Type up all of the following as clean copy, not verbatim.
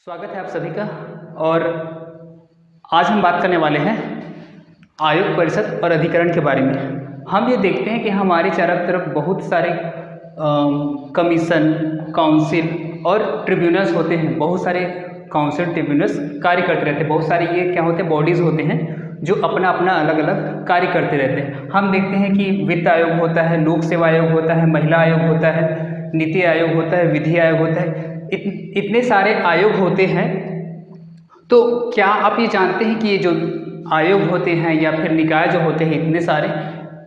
स्वागत है आप सभी का। और आज हम बात करने वाले हैं आयोग परिषद और अधिकरण के बारे में। हम ये देखते हैं कि हमारे चारों तरफ बहुत सारे कमीशन, काउंसिल और ट्रिब्यूनल्स होते हैं। बहुत सारे काउंसिल, ट्रिब्यूनल्स कार्य करते रहते हैं। बहुत सारे ये क्या होते हैं, बॉडीज़ होते हैं जो अपना अपना अलग अलग कार्य करते रहते हैं। हम देखते हैं कि वित्त आयोग होता है, लोक सेवा आयोग होता है, महिला आयोग होता है, नीति आयोग होता है, विधि आयोग होता है। इतने सारे आयोग होते हैं। तो क्या आप ये जानते हैं कि ये जो आयोग होते हैं या फिर निकाय जो होते हैं इतने सारे,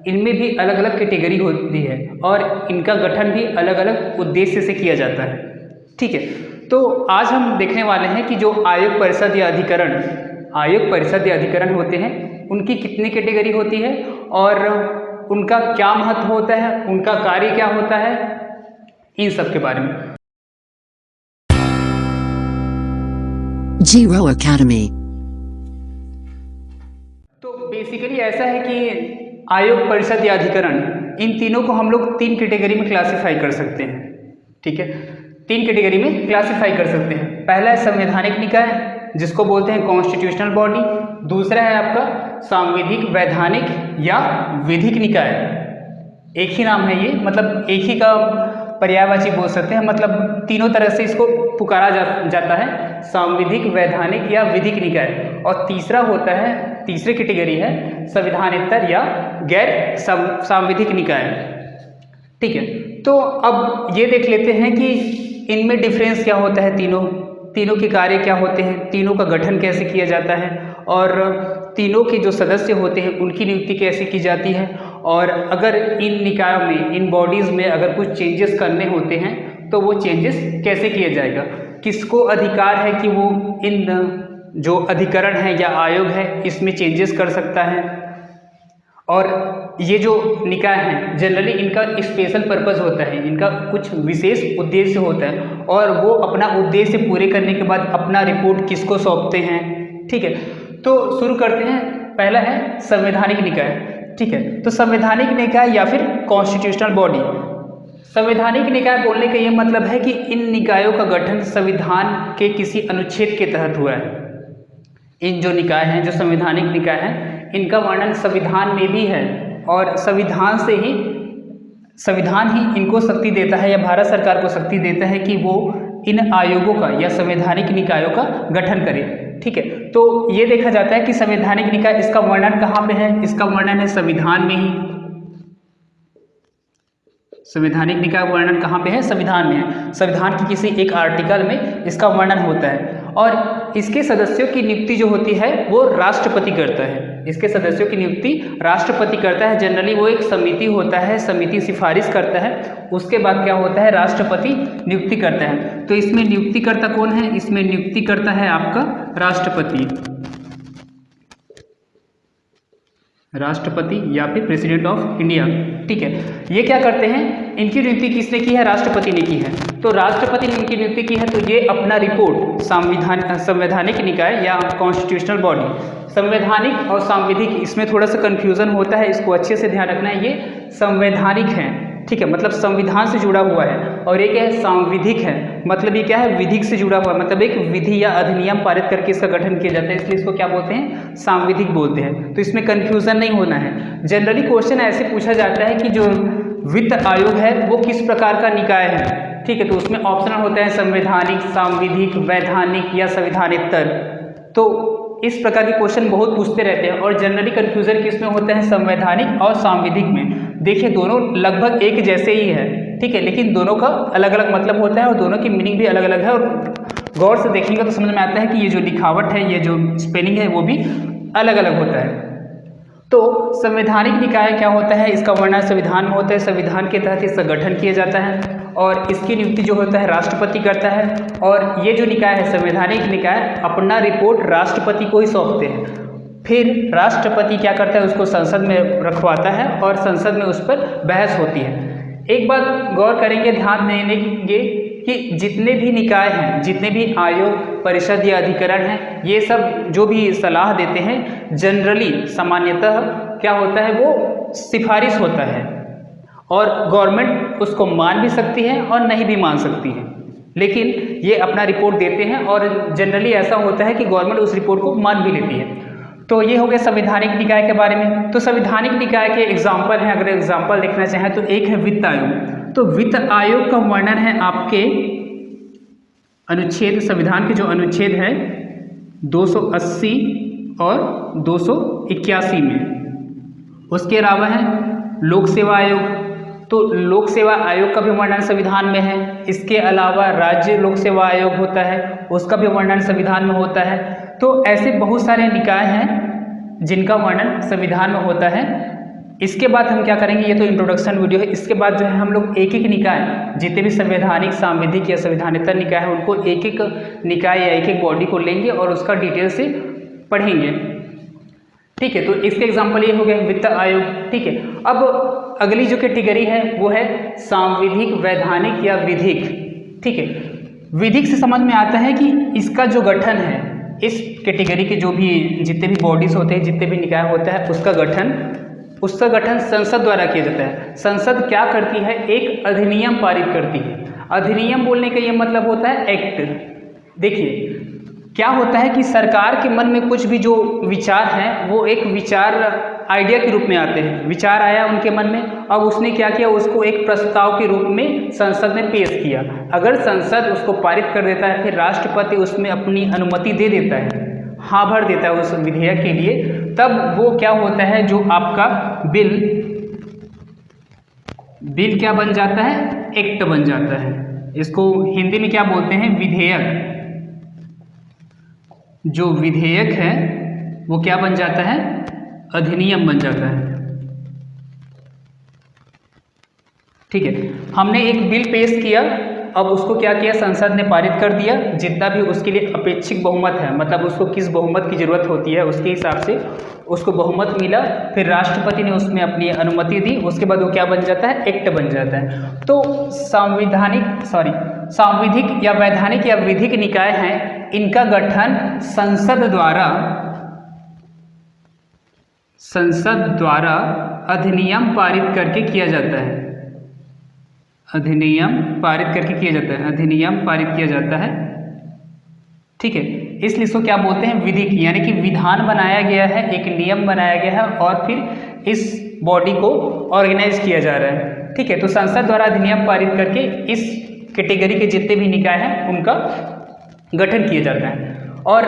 इनमें भी अलग अलग कैटेगरी होती है और इनका गठन भी अलग अलग उद्देश्य से किया जाता है। ठीक है, तो आज हम देखने वाले हैं कि जो आयोग परिषद या अधिकरण होते हैं उनकी कितनी कैटेगरी होती है और उनका क्या महत्व होता है, उनका कार्य क्या होता है, इन सब के बारे में। Zero Academy। तो बेसिकली ऐसा है कि आयोग, परिषद या अधिकरण, इन तीनों को हम लोग तीन कैटेगरी में क्लासिफाई कर सकते हैं। ठीक है, तीन कैटेगरी में क्लासिफाई कर सकते हैं। पहला है संवैधानिक निकाय, जिसको बोलते हैं कॉन्स्टिट्यूशनल बॉडी। दूसरा है आपका सांविधिक, वैधानिक या विधिक निकाय। एक ही नाम है ये, मतलब एक ही का पर्यायवाची बोल सकते हैं, मतलब तीनों तरह से इसको पुकारा जाता है, सांविधिक, वैधानिक या विधिक निकाय। और तीसरा होता है, तीसरी कैटेगरी है संविधानेतर या गैर सांविधिक निकाय। ठीक है, तो अब ये देख लेते हैं कि इनमें डिफरेंस क्या होता है, तीनों के कार्य क्या होते हैं, तीनों का गठन कैसे किया जाता है और तीनों के जो सदस्य होते हैं उनकी नियुक्ति कैसे की जाती है। और अगर इन निकायों में, इन बॉडीज़ में अगर कुछ चेंजेस करने होते हैं तो वो चेंजेस कैसे किया जाएगा, किसको अधिकार है कि वो इन जो अधिकरण है या आयोग है इसमें चेंजेस कर सकता है। और ये जो निकाय हैं जनरली इनका स्पेशल पर्पस होता है, इनका कुछ विशेष उद्देश्य होता है और वो अपना उद्देश्य पूरे करने के बाद अपना रिपोर्ट किसको सौंपते हैं। ठीक है, तो शुरू करते हैं। पहला है संवैधानिक निकाय। ठीक है, तो संवैधानिक निकाय या फिर कॉन्स्टिट्यूशनल बॉडी। संवैधानिक निकाय बोलने का ये मतलब है कि इन निकायों का गठन संविधान के किसी अनुच्छेद के तहत हुआ है। इन जो निकाय हैं, जो संवैधानिक निकाय हैं, इनका वर्णन संविधान में भी है और संविधान ही इनको शक्ति देता है या भारत सरकार को शक्ति देता है कि वो इन आयोगों का या संवैधानिक निकायों का गठन करे। ठीक है, तो ये देखा जाता है कि संवैधानिक निकाय, इसका वर्णन कहाँ पे है, इसका वर्णन है संविधान में ही। संवैधानिक निकाय वर्णन कहाँ पे है, संविधान में है। संविधान की किसी एक आर्टिकल में इसका वर्णन होता है और इसके सदस्यों की नियुक्ति जो होती है वो राष्ट्रपति करता है। इसके सदस्यों की नियुक्ति राष्ट्रपति करता है। जनरली वो एक समिति होता है, समिति सिफारिश करता है, उसके बाद क्या होता है, राष्ट्रपति नियुक्ति करता है। तो इसमें नियुक्तिकर्ता कौन है, इसमें नियुक्तिकर्ता है आपका राष्ट्रपति या फिर प्रेसिडेंट ऑफ इंडिया। ठीक है, ये क्या करते हैं, इनकी नियुक्ति किसने की है, राष्ट्रपति ने की है। तो राष्ट्रपति ने इनकी नियुक्ति की है तो ये अपना रिपोर्ट संवैधानिक निकाय या कॉन्स्टिट्यूशनल बॉडी, संवैधानिक और सांविधिक, इसमें थोड़ा सा कंफ्यूजन होता है, इसको अच्छे से ध्यान रखना है। ये संवैधानिक है, ठीक है, मतलब संविधान से जुड़ा हुआ है, और एक है सांविधिक है, मतलब ये क्या है, विधिक से जुड़ा हुआ है, मतलब एक विधि या अधिनियम पारित करके इसका गठन किया जाता है, इसलिए इसको क्या बोलते हैं, सांविधिक बोलते हैं। तो इसमें कंफ्यूजन नहीं होना है। जनरली क्वेश्चन ऐसे पूछा जाता है कि जो वित्त आयोग है वो किस प्रकार का निकाय है। ठीक है, तो उसमें ऑप्शन होता है संवैधानिक, सांविधिक, वैधानिक या संविधानेतर। तो इस प्रकार के क्वेश्चन बहुत पूछते रहते हैं और जनरली कंफ्यूजन किसमें होता है, संवैधानिक और सांविधिक में। देखिए दोनों लगभग एक जैसे ही है, ठीक है, लेकिन दोनों का अलग अलग मतलब होता है और दोनों की मीनिंग भी अलग अलग है। और गौर से देखेंगे तो समझ में आता है कि ये जो लिखावट है, ये जो स्पेलिंग है वो भी अलग अलग होता है। तो संवैधानिक निकाय क्या होता है, इसका वर्णन संविधान में होता है, संविधान के तहत इसका गठन किया जाता है और इसकी नियुक्ति जो होता है राष्ट्रपति करता है। और ये जो निकाय है संवैधानिक निकाय, अपना रिपोर्ट राष्ट्रपति को ही सौंपते हैं। फिर राष्ट्रपति क्या करता है, उसको संसद में रखवाता है और संसद में उस पर बहस होती है। एक बात गौर करेंगे, ध्यान देंगे कि जितने भी निकाय हैं, जितने भी आयोग, परिषद या अधिकरण हैं, ये सब जो भी सलाह देते हैं जनरली, सामान्यतः क्या होता है, वो सिफारिश होता है और गवर्नमेंट उसको मान भी सकती है और नहीं भी मान सकती है। लेकिन ये अपना रिपोर्ट देते हैं और जनरली ऐसा होता है कि गवर्नमेंट उस रिपोर्ट को मान भी लेती है। तो ये हो गया संवैधानिक निकाय के बारे में। तो संवैधानिक निकाय के एग्जाम्पल हैं, अगर एग्जाम्पल देखना चाहें तो एक है वित्त आयोग। तो वित्त आयोग का वर्णन है आपके अनुच्छेद, संविधान के जो अनुच्छेद है 280 और 281 में। उसके अलावा है लोक सेवा आयोग। तो लोक सेवा आयोग का भी वर्णन संविधान में है। इसके अलावा राज्य लोक सेवा आयोग होता है, उसका भी वर्णन संविधान में होता है। तो ऐसे बहुत सारे निकाय हैं जिनका वर्णन संविधान में होता है। इसके बाद हम क्या करेंगे, ये तो इंट्रोडक्शन वीडियो है, इसके बाद जो है हम लोग एक एक निकाय, जितने भी संवैधानिक, सांविधिक या संविधानेतर निकाय है उनको एक एक निकाय या एक एक बॉडी को लेंगे और उसका डिटेल से पढ़ेंगे। ठीक है, तो इसके एग्जाम्पल ये हो गए वित्त आयोग। ठीक है, अब अगली जो कैटेगरी है वो है सांविधिक, वैधानिक या विधिक। ठीक है, विधिक से समझ में आता है कि इसका जो गठन है, इस कैटेगरी के जो भी जितने भी बॉडीज होते हैं, जितने भी निकाय होता है, उसका गठन संसद द्वारा किया जाता है। संसद क्या करती है, एक अधिनियम पारित करती है। अधिनियम बोलने का ये मतलब होता है एक्ट। देखिए क्या होता है कि सरकार के मन में कुछ भी जो विचार हैं वो एक विचार आइडिया के रूप में आते हैं। विचार आया उनके मन में, अब उसने क्या किया, उसको एक प्रस्ताव के रूप में संसद में पेश किया। अगर संसद उसको पारित कर देता है, फिर राष्ट्रपति उसमें अपनी अनुमति दे देता है, हाँ भर देता है उस विधेयक के लिए, तब वो क्या होता है, जो आपका बिल क्या बन जाता है, एक्ट बन जाता है। इसको हिंदी में क्या बोलते हैं, विधेयक। जो विधेयक है वो क्या बन जाता है, अधिनियम बन जाता है। ठीक है, हमने एक बिल पेश किया, अब उसको क्या किया, संसद ने पारित कर दिया। जितना भी उसके लिए अपेक्षित बहुमत है, मतलब उसको किस बहुमत की जरूरत होती है उसके हिसाब से उसको बहुमत मिला, फिर राष्ट्रपति ने उसमें अपनी अनुमति दी, उसके बाद वो क्या बन जाता है, एक्ट बन जाता है। तो सांविधिक या वैधानिक या विधिक निकाय हैं, इनका गठन संसद द्वारा अधिनियम पारित करके किया जाता है। अधिनियम पारित किया जाता है। ठीक है, इसलिए इसको क्या बोलते हैं, विधिक, यानी कि विधान बनाया गया है, एक नियम बनाया गया है और फिर इस बॉडी को ऑर्गेनाइज किया जा रहा है। ठीक है, तो संसद द्वारा अधिनियम पारित करके इस कैटेगरी के जितने भी निकाय हैं उनका गठन किया जाता है। और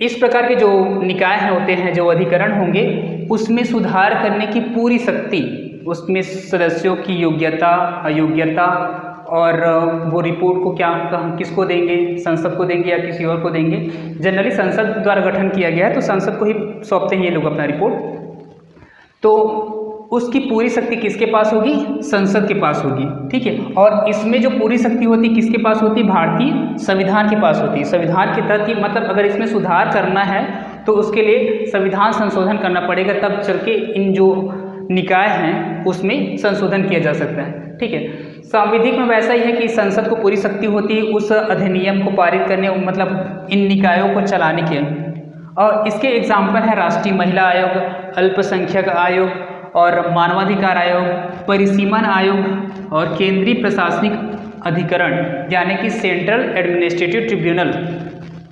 इस प्रकार के जो निकाय हैं होते हैं, जो अधिकरण होंगे, उसमें सुधार करने की पूरी शक्ति, उसमें सदस्यों की योग्यता, अयोग्यता और वो रिपोर्ट को किसको देंगे, संसद को देंगे या किसी और को देंगे। जनरली संसद द्वारा गठन किया गया है तो संसद को ही सौंपते हैं ये लोग अपना रिपोर्ट। तो उसकी पूरी शक्ति किसके पास होगी, संसद के पास होगी। ठीक है, और इसमें जो पूरी शक्ति होती है किसके पास होती है, भारतीय संविधान के पास होती है। संविधान के तहत, मतलब अगर इसमें सुधार करना है तो उसके लिए संविधान संशोधन करना पड़ेगा, तब चल के इन जो निकाय हैं उसमें संशोधन किया जा सकता है। ठीक है, सांविधिक में वैसा ही है कि संसद को पूरी शक्ति होती है उस अधिनियम को पारित करने, मतलब इन निकायों को चलाने के। और इसके एग्जाम्पल है राष्ट्रीय महिला आयोग, अल्पसंख्यक आयोग और मानवाधिकार आयोग, परिसीमन आयोग और केंद्रीय प्रशासनिक अधिकरण यानी कि सेंट्रल एडमिनिस्ट्रेटिव ट्रिब्यूनल,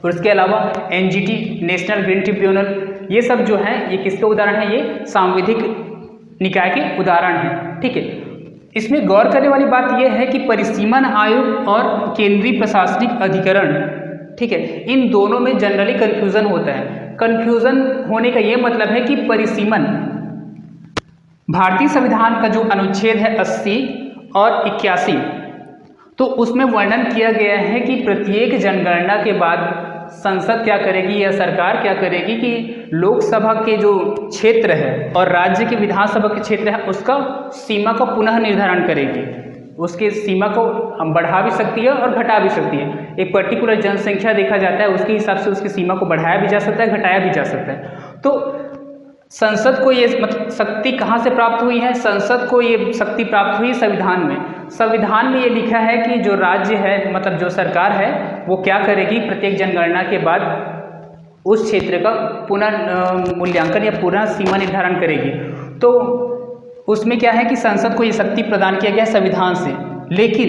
और इसके अलावा एनजीटी, नेशनल ग्रीन ट्रिब्यूनल। ये सब जो है ये किसके उदाहरण है, ये सांविधिक निकाय के उदाहरण हैं। ठीक है, इसमें गौर करने वाली बात यह है कि परिसीमन आयोग और केंद्रीय प्रशासनिक अधिकरण, ठीक है, इन दोनों में जनरली कन्फ्यूजन होता है। कन्फ्यूजन होने का ये मतलब है कि परिसीमन, भारतीय संविधान का जो अनुच्छेद है 80 और 81, तो उसमें वर्णन किया गया है कि प्रत्येक जनगणना के बाद संसद क्या करेगी या सरकार क्या करेगी कि लोकसभा के जो क्षेत्र है और राज्य के विधानसभा के क्षेत्र है उसका सीमा का पुनः निर्धारण करेगी। उसके सीमा को हम बढ़ा भी सकती है और घटा भी सकती है। एक पर्टिकुलर जनसंख्या देखा जाता है, उसके हिसाब से उसकी सीमा को बढ़ाया भी जा सकता है, घटाया भी जा सकता है। तो संसद को ये मतलब शक्ति कहाँ से प्राप्त हुई है, संसद को ये शक्ति प्राप्त हुई संविधान में। संविधान में ये लिखा है कि जो राज्य है, मतलब जो सरकार है, वो क्या करेगी, प्रत्येक जनगणना के बाद उस क्षेत्र का पुनः मूल्यांकन या पुनः सीमा निर्धारण करेगी। तो उसमें क्या है कि संसद को ये शक्ति प्रदान किया गया है संविधान से। लेकिन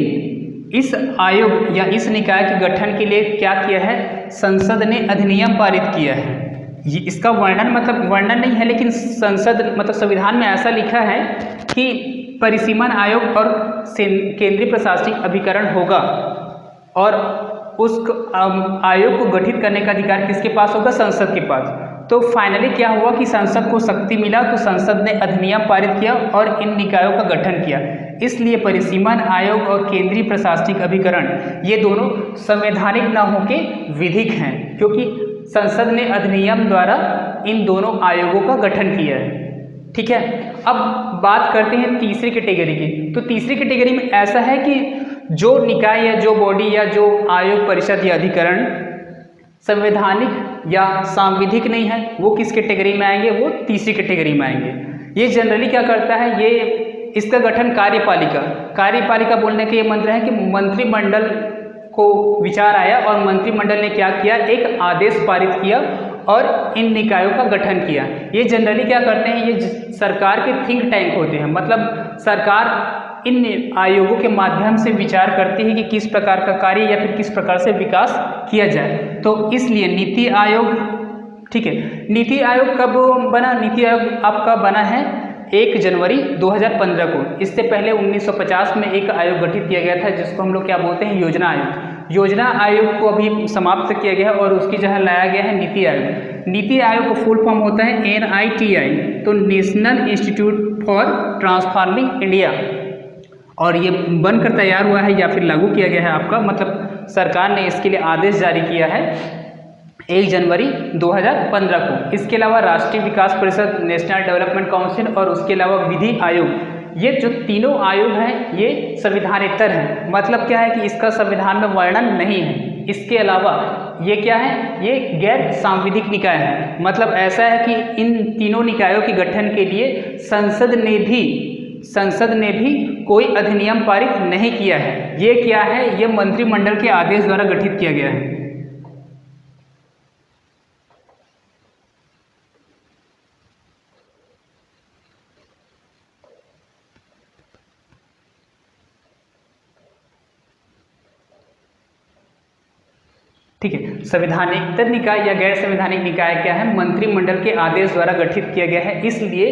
इस आयोग या इस निकाय के गठन के लिए क्या किया है, संसद ने अधिनियम पारित किया है। ये इसका वर्णन मतलब वर्णन नहीं है, लेकिन संसद मतलब संविधान में ऐसा लिखा है कि परिसीमन आयोग और केंद्रीय प्रशासनिक अभिकरण होगा, और उस आयोग को गठित करने का अधिकार किसके पास होगा, संसद के पास। तो फाइनली क्या हुआ कि संसद को शक्ति मिला, तो संसद ने अधिनियम पारित किया और इन निकायों का गठन किया। इसलिए परिसीमन आयोग और केंद्रीय प्रशासनिक अभिकरण ये दोनों संवैधानिक न होके विधिक हैं, क्योंकि संसद ने अधिनियम द्वारा इन दोनों आयोगों का गठन किया है। ठीक है, अब बात करते हैं तीसरी कैटेगरी की। तो तीसरी कैटेगरी में ऐसा है कि जो निकाय या जो बॉडी या जो आयोग परिषद या अधिकरण संवैधानिक या सांविधिक नहीं है, वो किस कैटेगरी में आएंगे, वो तीसरी कैटेगरी में आएंगे। ये जनरली क्या करता है, ये इसका गठन कार्यपालिका बोलने का ये मंत्र है कि मंत्रिमंडल को विचार आया और मंत्रिमंडल ने क्या किया, एक आदेश पारित किया और इन निकायों का गठन किया। ये जनरली क्या करते हैं, ये सरकार के थिंक टैंक होते हैं, मतलब सरकार इन आयोगों के माध्यम से विचार करती है कि किस प्रकार का कार्य या फिर किस प्रकार से विकास किया जाए। तो इसलिए नीति आयोग, ठीक है, नीति आयोग कब बना, नीति आयोग आपका बना है 1 जनवरी 2015 को। इससे पहले 1950 में एक आयोग गठित किया गया था, जिसको हम लोग क्या बोलते हैं, योजना आयोग। योजना आयोग को अभी समाप्त किया गया है और उसकी जगह लाया गया है नीति आयोग। नीति आयोग का फुल फॉर्म होता है NITI, तो national institute for transforming India, और ये बनकर तैयार हुआ है या फिर लागू किया गया है आपका, मतलब सरकार ने इसके लिए आदेश जारी किया है 1 जनवरी 2015 को। इसके अलावा राष्ट्रीय विकास परिषद, नेशनल डेवलपमेंट काउंसिल और उसके अलावा विधि आयोग, ये जो तीनों आयोग हैं ये संविधानेतर हैं। मतलब क्या है कि इसका संविधान में वर्णन नहीं है। इसके अलावा ये क्या है, ये गैर सांविधिक निकाय है। मतलब ऐसा है कि इन तीनों निकायों के गठन के लिए संसद ने भी कोई अधिनियम पारित नहीं किया है। ये क्या है, ये मंत्रिमंडल के आदेश द्वारा गठित किया गया है। ठीक है, संवैधानिक निकाय या गैर संवैधानिक निकाय क्या है, मंत्रिमंडल के आदेश द्वारा गठित किया गया है। इसलिए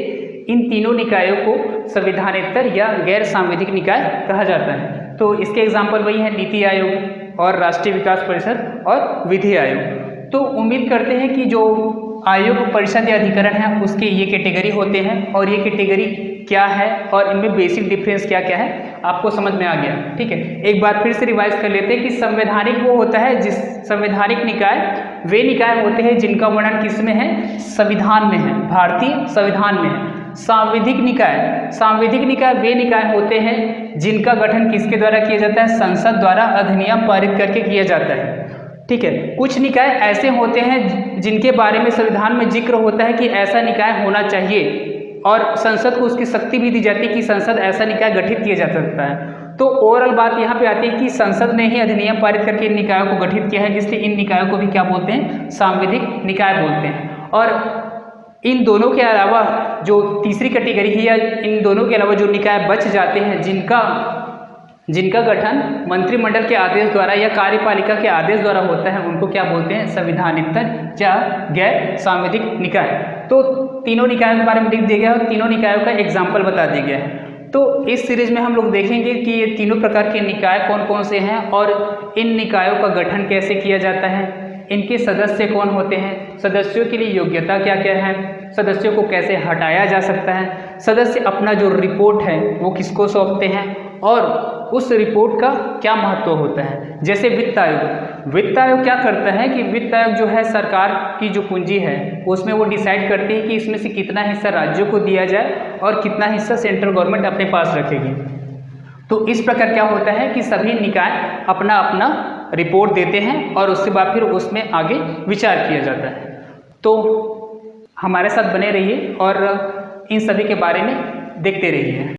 इन तीनों निकायों को संवैधानेतर या गैर सांविधिक निकाय कहा जाता है। तो इसके एग्जाम्पल वही है नीति आयोग और राष्ट्रीय विकास परिषद और विधि आयोग। तो उम्मीद करते हैं कि जो आयोग परिषद या अधिकरण है उसके ये कैटेगरी होते हैं, और ये कैटेगरी क्या है और इनमें बेसिक डिफरेंस क्या क्या है आपको समझ में आ गया। ठीक है, एक बार फिर से रिवाइज कर लेते हैं कि संवैधानिक वो होता है जिस संवैधानिक निकाय वे निकाय होते हैं जिनका वर्णन किस में है, संविधान में है, भारतीय संविधान में है। सांविधिक निकाय वे निकाय होते हैं जिनका गठन किसके द्वारा किया जाता है, संसद द्वारा अधिनियम पारित करके किया जाता है। ठीक है, कुछ निकाय ऐसे होते हैं जिनके बारे में संविधान में जिक्र होता है कि ऐसा निकाय होना चाहिए, और संसद को उसकी शक्ति भी दी जाती है कि संसद ऐसा निकाय गठित किया जा सकता है। तो ओवरऑल बात यहाँ पे आती है कि संसद ने ही अधिनियम पारित करके इन निकायों को गठित किया है, इसलिए इन निकायों को भी क्या बोलते हैं, सांविधिक निकाय बोलते हैं। और इन दोनों के अलावा जो तीसरी कैटेगरी है, या इन दोनों के अलावा जो निकाय बच जाते हैं जिनका गठन मंत्रिमंडल के आदेश द्वारा या कार्यपालिका के आदेश द्वारा होता है, उनको क्या बोलते हैं, संवैधानिक या गैर सांविधिक निकाय। तो तीनों निकायों के बारे में लिख दिया गया है और तीनों निकायों का एग्जाम्पल बता दिया गया है। तो इस सीरीज में हम लोग देखेंगे कि ये तीनों प्रकार के निकाय कौन कौन से हैं और इन निकायों का गठन कैसे किया जाता है, इनके सदस्य कौन होते हैं, सदस्यों के लिए योग्यता क्या क्या है, सदस्यों को कैसे हटाया जा सकता है, सदस्य अपना जो रिपोर्ट है वो किसको सौंपते हैं, और उस रिपोर्ट का क्या महत्व होता है। जैसे वित्त आयोग क्या करता है कि वित्त आयोग जो है सरकार की जो पूंजी है उसमें वो डिसाइड करती है कि इसमें से कितना हिस्सा राज्यों को दिया जाए और कितना हिस्सा सेंट्रल गवर्नमेंट अपने पास रखेगी। तो इस प्रकार क्या होता है कि सभी निकाय अपना अपना रिपोर्ट देते हैं और उसके बाद फिर उसमें आगे विचार किया जाता है। तो हमारे साथ बने रहिए और इन सभी के बारे में देखते रहिए।